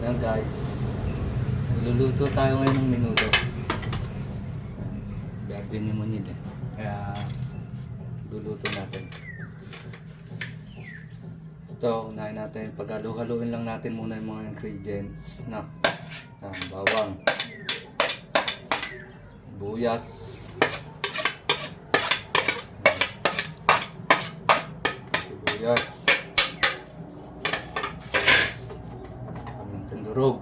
Ayan guys, nagluluto tayo ngayon ng menudo. Biyarte ni Monil eh. Kaya luluto natin. Ito, unahin natin. Pag-halu-haluin lang natin muna yung mga ingredients na bawang, buyas, sibuyas, tendurog,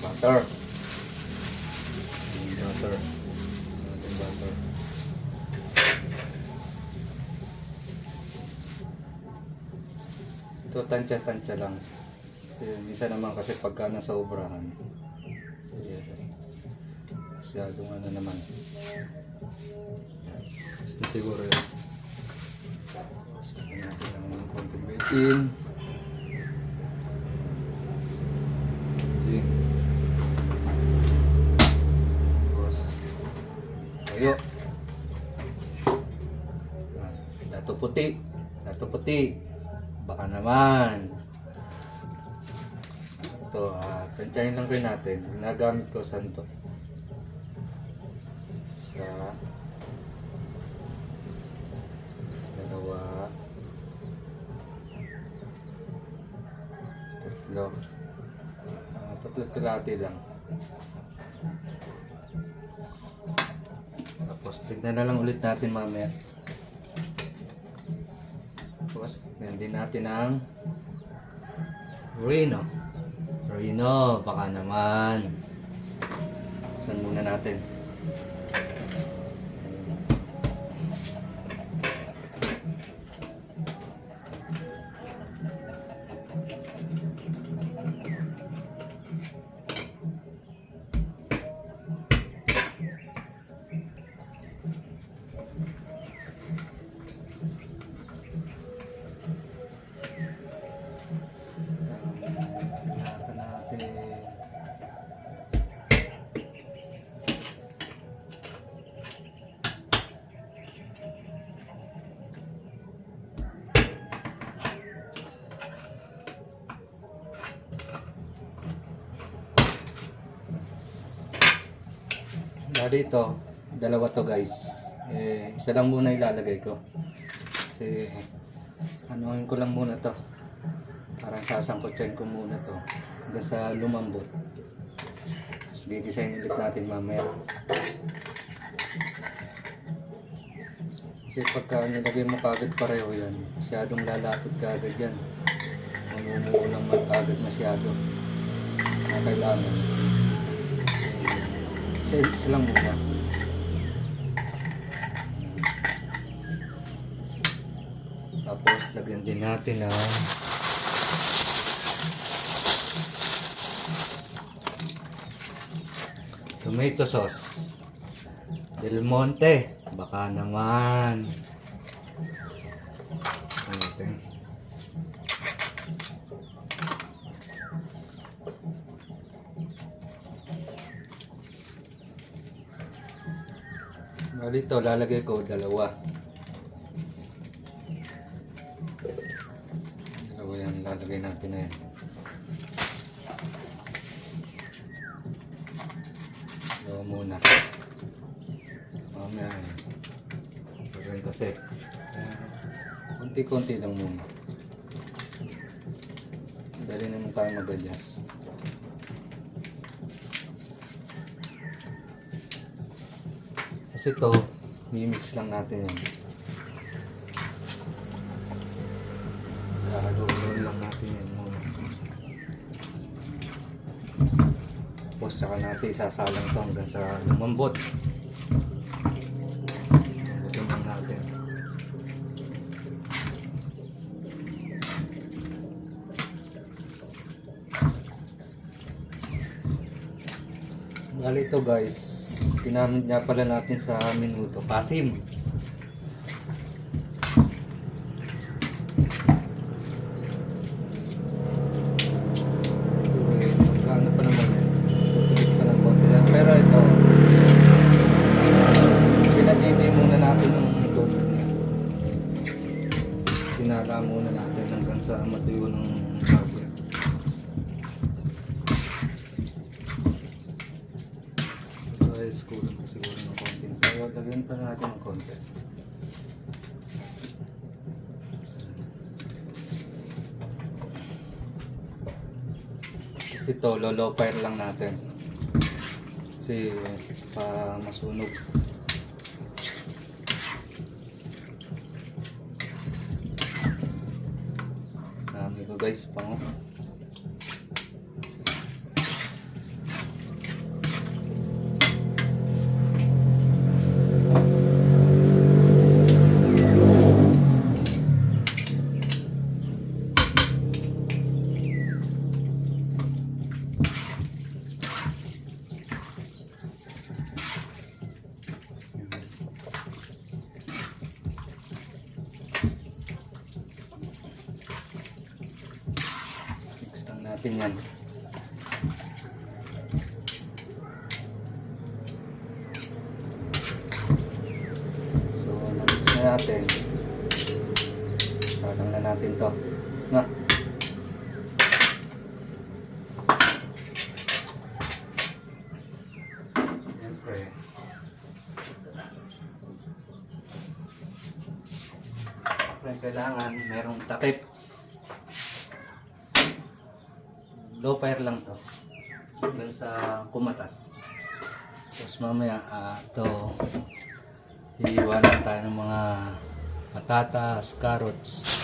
butter, butter. Ito tansya-tansya lang. Kasi minsan naman kasi pagka nasobrahan, masyadong ano naman. Basta siguro yun. Sabi natin ng konting bacon. Ayo. Dato puti. Baka naman. Ito, tansyahin lang rin natin. Ginagamit ko saan to. Isa. Dalawa. Tatlo. Tatlo kilati lang. Tapos tignan na lang ulit natin mamaya. Tapos ganyan din natin ang Reno, baka naman. Buksan muna natin. Dito, dalawa to guys. Isa lang muna ilalagay ko. Kasi anuhin ko lang muna to. Parang sasangkotsahin ko muna to hanggang sa lumambot. Tapos i-design ulit natin mamaya. Kasi pagka nilagay mo kagad pareho yan, masyadong lalapot kagad yan. Mamumuo lang kagad masyado. Kailangan isa lang muna. Tapos lagyan din natin ng tomato sauce Del Monte, baka naman. Dito lalagay ko dalawa yan, lalagay natin na yan. Dalawa muna mamaya yan kasi konti-konti lang muna, dali naman tayo mag-adjust. Kasi ito, mimix lang natin yan. Haluin lang natin yan muna. Tapos saka natin isasalang ito hanggang sa lumambot. Lambutin lang natin. Bali ito guys, ginamit nga pala natin sa menudo, pasim. Magkano pa naman yan? Tutulik pa ng konti lang. Pero ito, guys, kulang pa siguro ng konti. Pero lagyan pa natin ng konti. Kasi ito, low fire lang natin. Kasi para masunog. Dami ko guys, pango. Mix lang natin yan. So, na-mix na natin. Salang na natin to. Na. Siyempre. Kailangan merong takip. Low fire lang to. Hanggang sa kumatas. Tapos mamaya, ito, iiwanan tayo ng mga patatas, carrots.